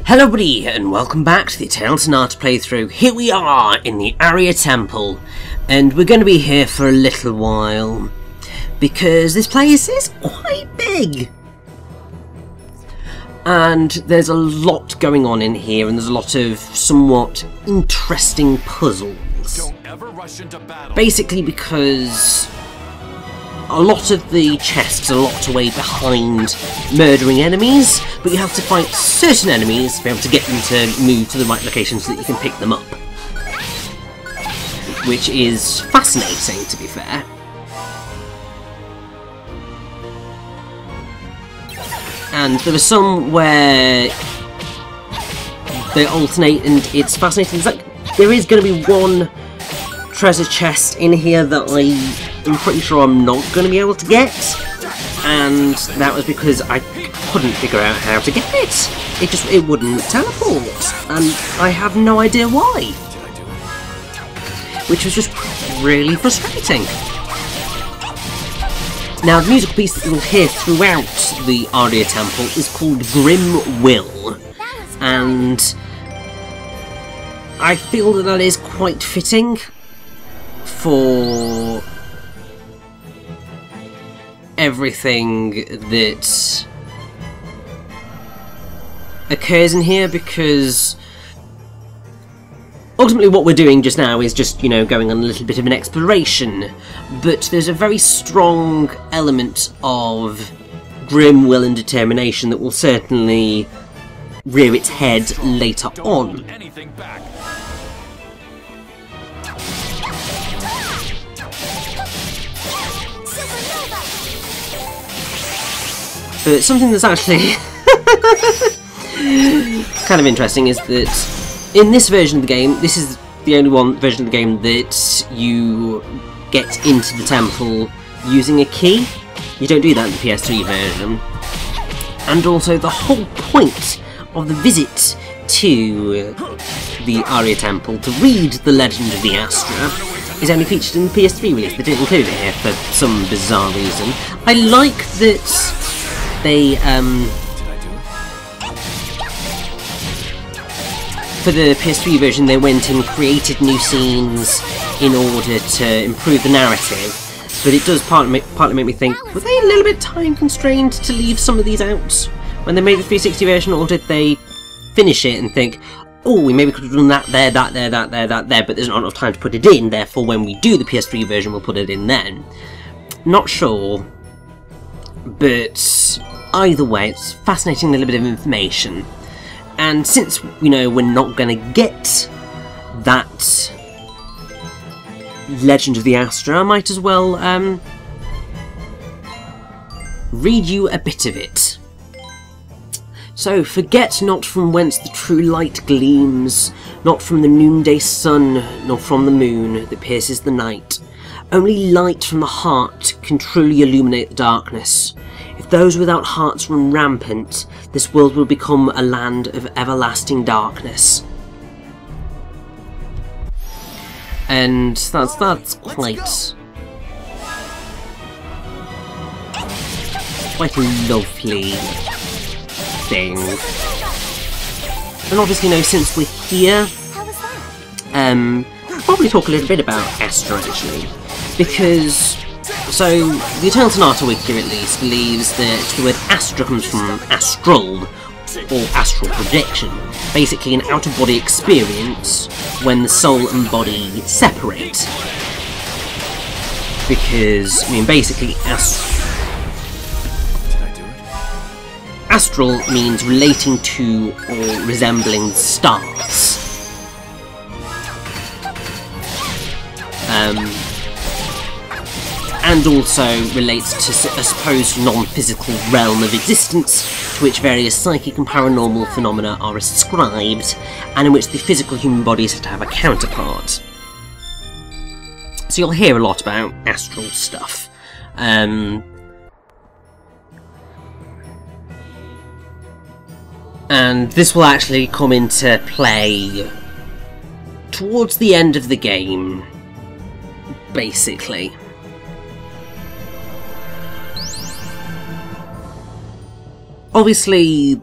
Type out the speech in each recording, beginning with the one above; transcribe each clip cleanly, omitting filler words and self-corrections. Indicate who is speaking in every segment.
Speaker 1: Hello everybody, and welcome back to the Eternal Sonata playthrough. Here we are in the Aria Temple, and we're going to be here for a little while, because this place is quite big. And there's a lot going on in here, and there's a lot of somewhat interesting puzzles.
Speaker 2: Don't ever rush into battle.
Speaker 1: Basically because a lot of the chests are locked away behind murdering enemies, but you have to fight certain enemies to be able to get them to move to the right location so that you can pick them up. Which is fascinating, to be fair. And there are some where they alternate, and it's fascinating. It's like there is going to be one treasure chest in here that I'm pretty sure I'm not going to be able to get, and that was because I couldn't figure out how to get it. It wouldn't teleport, and I have no idea why. Which was just really frustrating. Now, the musical piece that you'll hear throughout the Aria Temple is called Grim Will, and I feel that that is quite fitting for everything that occurs in here, because ultimately what we're doing just now is just, you know, going on a little bit of an exploration, but there's a very strong element of grim will and determination that will certainly rear its head later on. But something that's actually kind of interesting is that in this version of the game, this is the only version of the game that you get into the temple using a key. You don't do that in the PS3 version. And also the whole point of the visit to the Aria Temple to read the Legend of the Astra is only featured in the PS3 release. They didn't include it here for some bizarre reason. I like that they, for the PS3 version, they went and created new scenes in order to improve the narrative, but it does partly make me think, were they a little bit time constrained to leave some of these out when they made the 360 version, or did they finish it and think, oh, we maybe could have done that there, that there, that there, that there, but there's not enough time to put it in, therefore when we do the PS3 version we'll put it in then. Not sure, but either way, it's a fascinating little bit of information. And since, you know, we're not going to get that Legend of the Astra, I might as well read you a bit of it. So, forget not from whence the true light gleams, not from the noonday sun, nor from the moon that pierces the night. Only light from the heart can truly illuminate the darkness. If those without hearts run rampant, this world will become a land of everlasting darkness. And that's quite a lovely thing. And obviously, you know, since we're here, I'll probably talk a little bit about Astra actually, because so the Eternal Sonata Wiki at least believes that the word Astra comes from astral, or astral projection, basically an out-of-body experience when the soul and body separate. Because, I mean, basically astral means relating to or resembling stars. And also relates to a supposed non-physical realm of existence to which various psychic and paranormal phenomena are ascribed, and in which the physical human body is said to have a counterpart. So you'll hear a lot about astral stuff. And this will actually come into play towards the end of the game, basically. Obviously,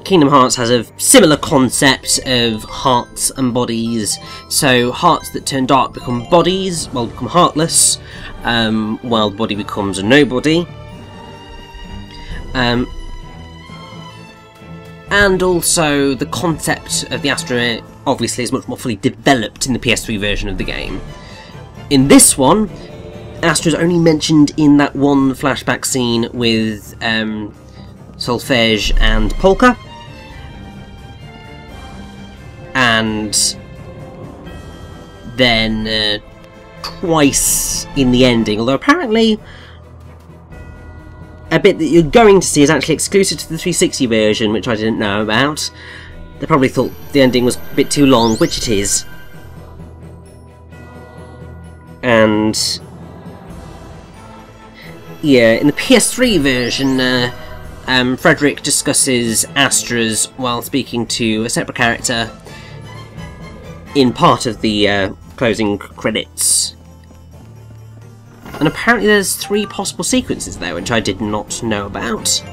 Speaker 1: Kingdom Hearts has a similar concept of hearts and bodies. So hearts that turn dark become bodies, well, become heartless, while the body becomes a nobody. And also the concept of the Astra obviously is much more fully developed in the PS3 version of the game. In this one, Astra is only mentioned in that one flashback scene with Solfege and Polka, and then twice in the ending, although apparently a bit that you're going to see is actually exclusive to the 360 version, which I didn't know about. They probably thought the ending was a bit too long, which it is. And yeah, in the PS3 version, Frederick discusses Astras while speaking to a separate character in part of the closing credits. And apparently there's 3 possible sequences there, which I did not know about.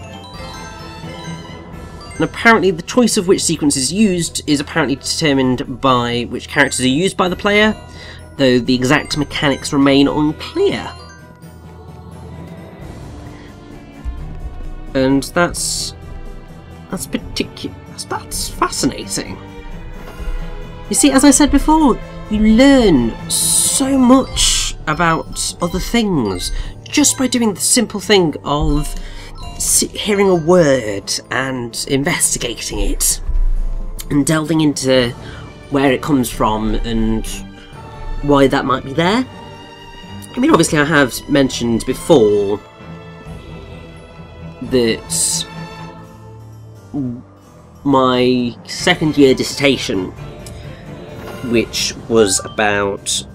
Speaker 1: And apparently the choice of which sequence is used is apparently determined by which characters are used by the player, though the exact mechanics remain unclear. And that's fascinating. You see, as I said before, you learn so much about other things just by doing the simple thing of hearing a word and investigating it and delving into where it comes from and why that might be there. I mean, obviously I have mentioned before that my second year dissertation, which was about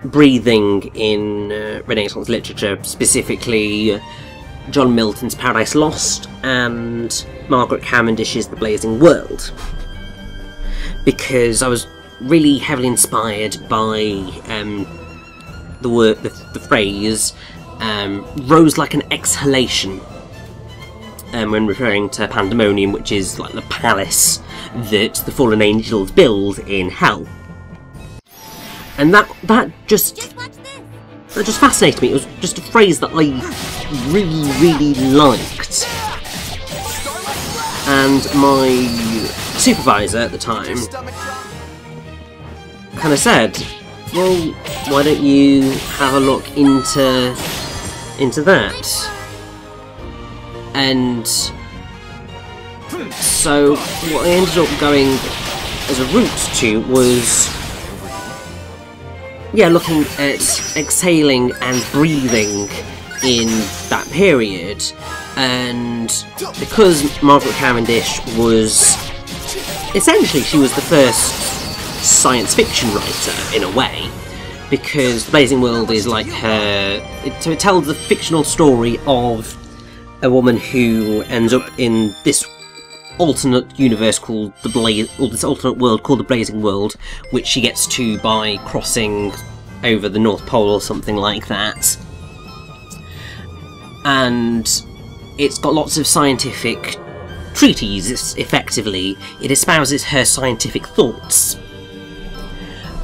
Speaker 1: breathing in Renaissance literature, specifically John Milton's Paradise Lost and Margaret Cavendish's The Blazing World, because I was really heavily inspired by the phrase "rose like an exhalation" when referring to Pandemonium, which is like the palace that the fallen angels build in hell. And that just fascinated me. It was just a phrase that I really liked. And my supervisor at the time kind of said, well, why don't you have a look into that? And so what I ended up going as a route to was, yeah, looking at exhaling and breathing in that period. And because Margaret Cavendish was essentially, she was the first science fiction writer in a way, because The Blazing World is like so it tells the fictional story of a woman who ends up in this alternate universe called this alternate world called the Blazing World, which she gets to by crossing over the North Pole or something like that. And it's got lots of scientific treatises, effectively. It espouses her scientific thoughts.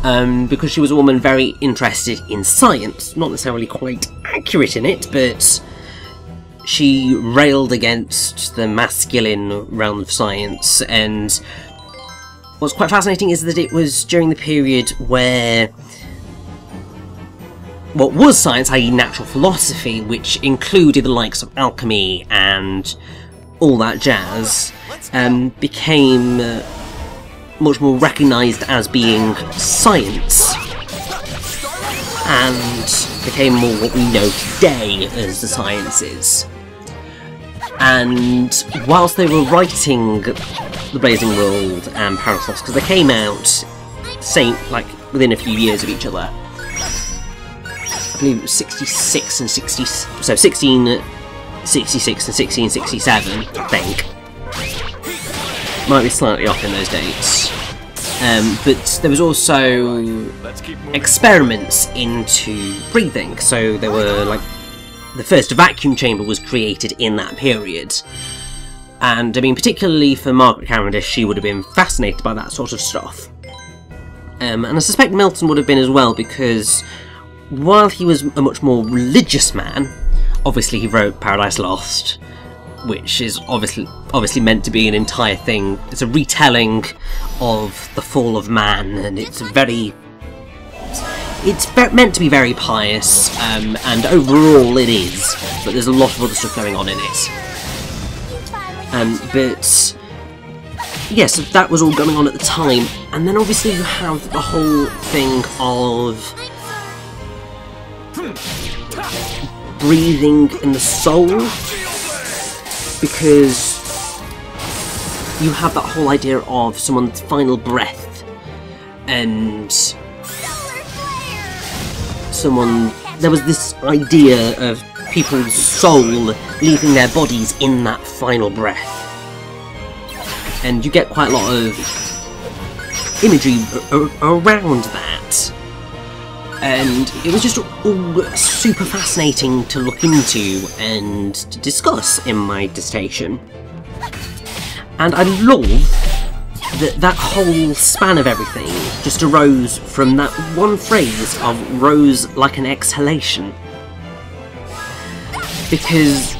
Speaker 1: Because she was a woman very interested in science, not necessarily quite accurate in it, but she railed against the masculine realm of science. And what's quite fascinating is that it was during the period where what was science, i.e. natural philosophy, which included the likes of alchemy and all that jazz, became much more recognised as being science, and became more what we know today as the sciences. And whilst they were writing The Blazing World and Paradise Lost, because they came out within a few years of each other, I believe it was 66 and 60, so 1666 and 1667, I think. Might be slightly off in those dates. But there was also experiments into breathing, so there were like the first vacuum chamber was created in that period, And I mean, particularly for Margaret Cavendish, she would have been fascinated by that sort of stuff. And I suspect Milton would have been as well, because while he was a much more religious man, obviously he wrote Paradise Lost, which is obviously meant to be an entire thing. It's a retelling of the fall of man, and it's meant to be very pious, and overall it is, but there's a lot of other stuff going on in it. But yes, that was all going on at the time, and then obviously you have the whole thing of breathing in the soul, because you have that whole idea of someone's final breath, and there was this idea of people's soul leaving their bodies in that final breath. And you get quite a lot of imagery around that. And it was just all super fascinating to look into and to discuss in my dissertation. And I love that that whole span of everything just arose from that one phrase of "rose like an exhalation." Because,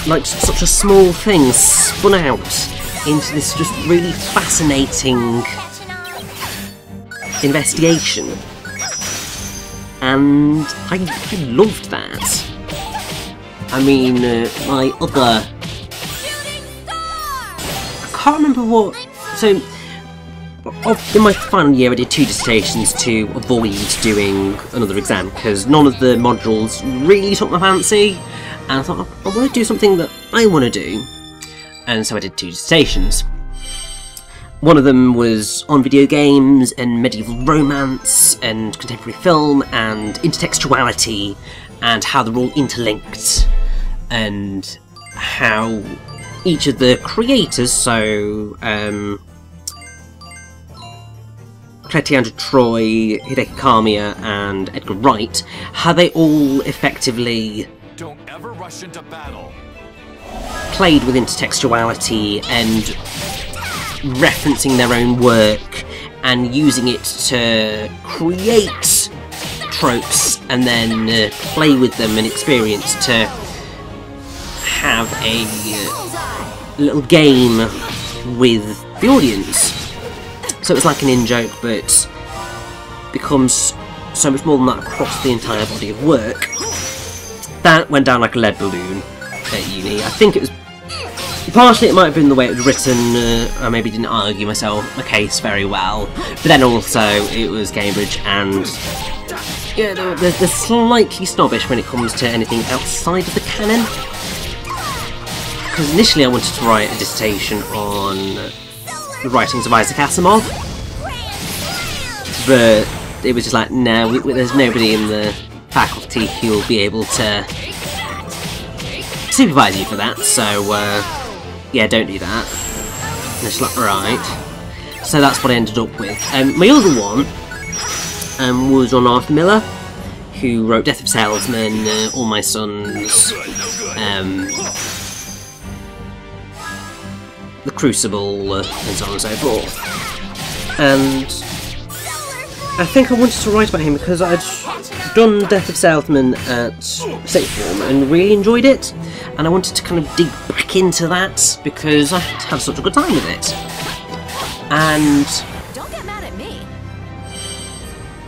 Speaker 1: like, such a small thing spun out into this just really fascinating investigation. And I loved that. I mean, my other... I can't remember what... So, in my final year I did 2 dissertations to avoid doing another exam, because none of the modules really took my fancy, and I thought, I want to do something that I want to do, and so I did 2 dissertations. One of them was on video games, and medieval romance, and contemporary film, and intertextuality, and how they're all interlinked, and how each of the creators, so Cletia Troy, Hideki Kamiya, and Edgar Wright, how they all effectively
Speaker 2: Don't ever rush into battle.
Speaker 1: Played with intertextuality and referencing their own work and using it to create tropes and then play with them and experience to have a little game with the audience. So it's like an in-joke, but becomes so much more than that across the entire body of work. That went down like a lead balloon at uni. I think it was... Partially it might have been the way it was written, I maybe didn't argue myself a case very well, but then also it was Cambridge, and yeah, they're slightly snobbish when it comes to anything outside of the canon. Because initially I wanted to write a dissertation on the writings of Isaac Asimov, but it was just like, no, there's nobody in the faculty who will be able to supervise you for that, so yeah, don't do that. And it's like, right. So that's what I ended up with. My other one was on Arthur Miller, who wrote Death of Salesman, All My Sons, The Crucible, and so on and so forth. And I think I wanted to write about him because I'd done Death of Salesman at sixth form and really enjoyed it, and I wanted to kind of dig back into that because I had such a good time with it. And
Speaker 3: don't get mad at me.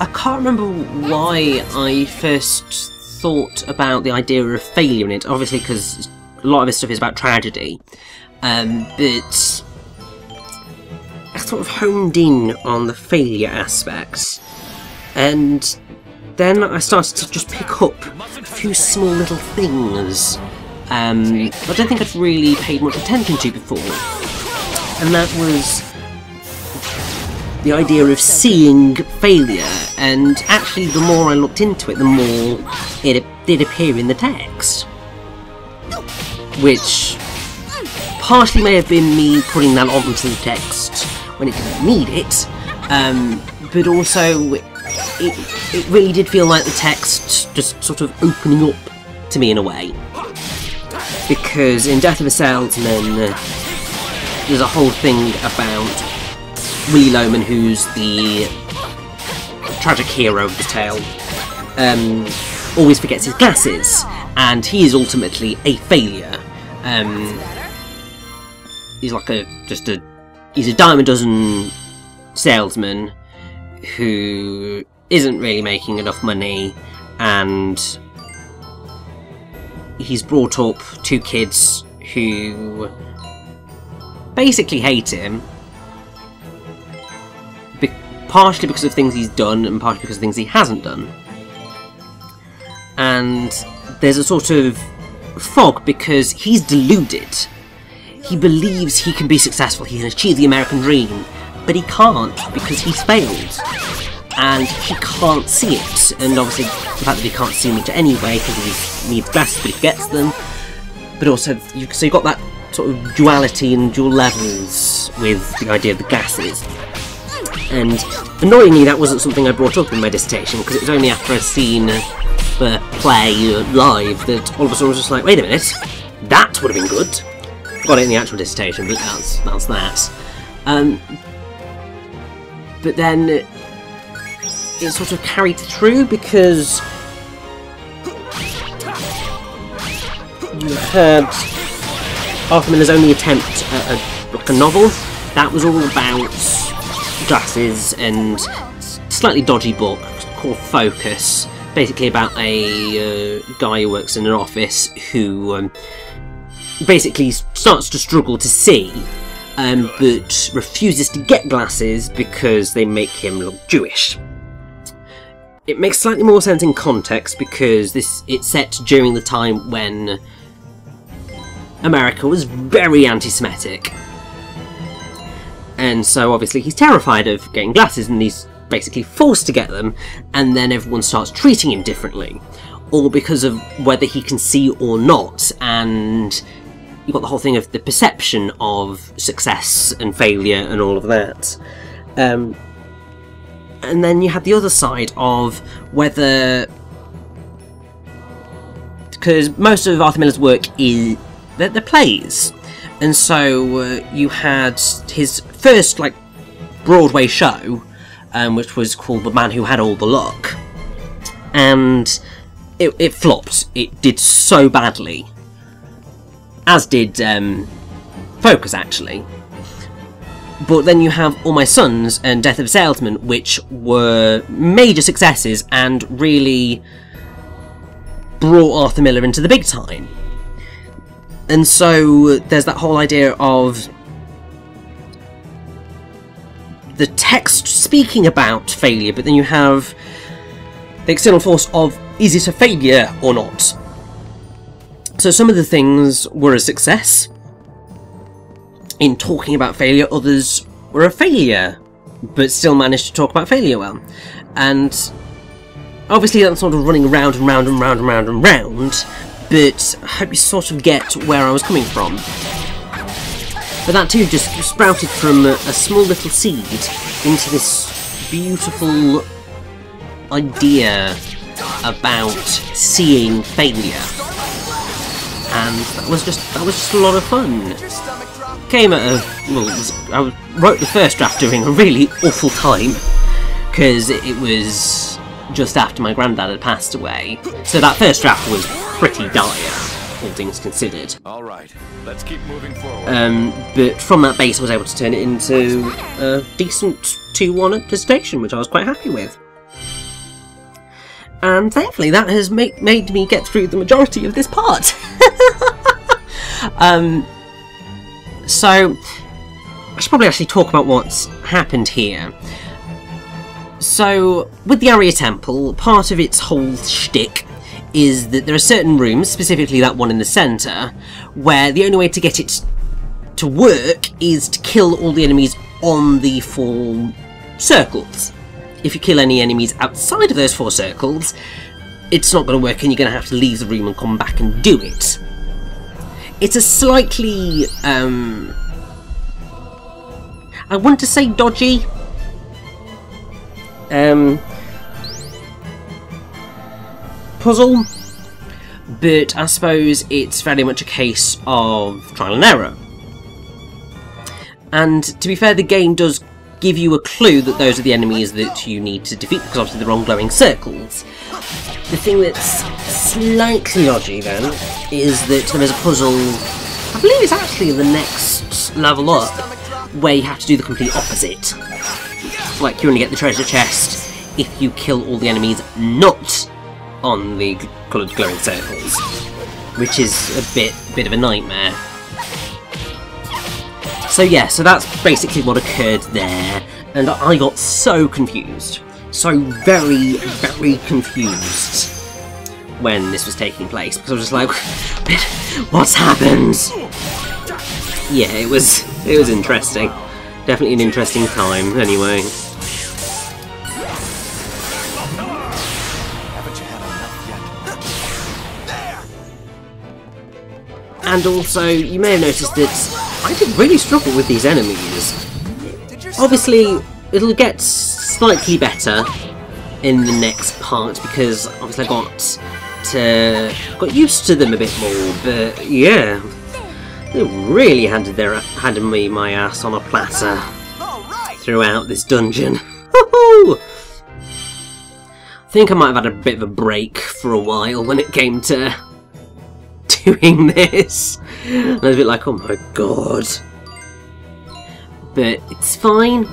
Speaker 1: I can't remember why I first thought about the idea of failure in it, obviously because a lot of this stuff is about tragedy. But I sort of honed in on the failure aspects, and then I started to just pick up a few small little things I don't think I'd really paid much attention to before, and that was the idea of seeing failure, and actually the more I looked into it, the more it did appear in the text, which partially may have been me putting that onto the text when it didn't need it, but also it really did feel like the text just sort of opening up to me in a way. because in Death of a Salesman, there's a whole thing about Willy Loman, who's the tragic hero of the tale, always forgets his glasses, and he is ultimately a failure. He's like he's a dime a dozen salesman who isn't really making enough money, and he's brought up two kids who basically hate him, partially because of things he's done and partially because of things he hasn't done. And there's a sort of fog because he's deluded. He believes he can be successful, he can achieve the American dream, but he can't because he's failed. And he can't see it, and obviously the fact that he can't see much anyway because he needs glasses but he forgets them. But also, so you've got that sort of duality and dual levels with the idea of the glasses. And annoyingly, that wasn't something I brought up in my dissertation, because it was only after I'd seen the play live that all of a sudden I was just like, wait a minute, that would have been good. Got it in the actual dissertation, but that's that. But then it sort of carried through because you had Arthur Miller's only attempt at a novel. That was all about glasses and slightly dodgy book called Focus, basically about a guy who works in an office who basically starts to struggle to see, but refuses to get glasses because they make him look Jewish. It makes slightly more sense in context because it's set during the time when America was very anti-Semitic. And so obviously he's terrified of getting glasses and he's basically forced to get them, and then everyone starts treating him differently, all because of whether he can see or not. And you've got the whole thing of the perception of success and failure and all of that. And then you had the other side of whether, because most of Arthur Miller's work is they're plays, and so you had his first Broadway show, which was called The Man Who Had All the Luck, and it flopped. It did so badly, as did Focus actually. But then you have All My Sons and Death of a Salesman, which were major successes and really brought Arthur Miller into the big time. And so there's that whole idea of the text speaking about failure, but then you have the external force of, is it a failure or not? So some of the things were a success in talking about failure, others were a failure, but still managed to talk about failure well. And obviously that's sort of running round and round and round and round and round, but I hope you sort of get where I was coming from. But that too just sprouted from a small little seed into this beautiful idea about seeing failure. And that was just a lot of fun. Came at I wrote the first draft during a really awful time, because it was just after my granddad had passed away. So that first draft was pretty dire, all things considered.
Speaker 2: All right, let's keep moving forward.
Speaker 1: But from that base I was able to turn it into a decent 2-1 dissertation, which I was quite happy with. And thankfully that has made me get through the majority of this part. So I should probably actually talk about what's happened here. So with the Arya Temple, part of its whole shtick is that there are certain rooms, specifically that one in the centre, where the only way to get it to work is to kill all the enemies on the 4 circles. If you kill any enemies outside of those 4 circles, it's not going to work and you're going to have to leave the room and come back and do it. It's a slightly, I want to say dodgy, puzzle, but I suppose it's very much a case of trial and error. And to be fair, the game does give you a clue that those are the enemies that you need to defeat, because obviously they're on glowing circles. The thing that's slightly dodgy then is that there is a puzzle, I believe it's actually the next level up, where you have to do the complete opposite. Like, you only get the treasure chest if you kill all the enemies not on the coloured glowing circles, which is a bit of a nightmare. So yeah, so that's basically what occurred there, and I got so confused. So very, very confused when this was taking place, because I was just like, what's happened? Yeah, it was interesting. Definitely an interesting time, anyway. And also, you may have noticed that I did really struggle with these enemies. Obviously, it'll get slightly better in the next part, because obviously I got used to them a bit more, but yeah, they really handed me my ass on a platter throughout this dungeon. I think I might have had a bit of a break for a while when it came to doing this. And I was a bit like, oh my god. But it's fine,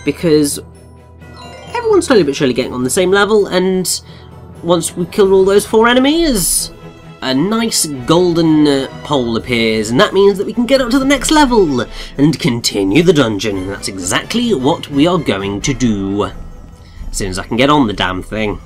Speaker 1: because everyone's slowly but surely getting on the same level, and once we kill all those 4 enemies, a nice golden pole appears, and that means that we can get up to the next level and continue the dungeon, and that's exactly what we are going to do. As soon as I can get on the damn thing.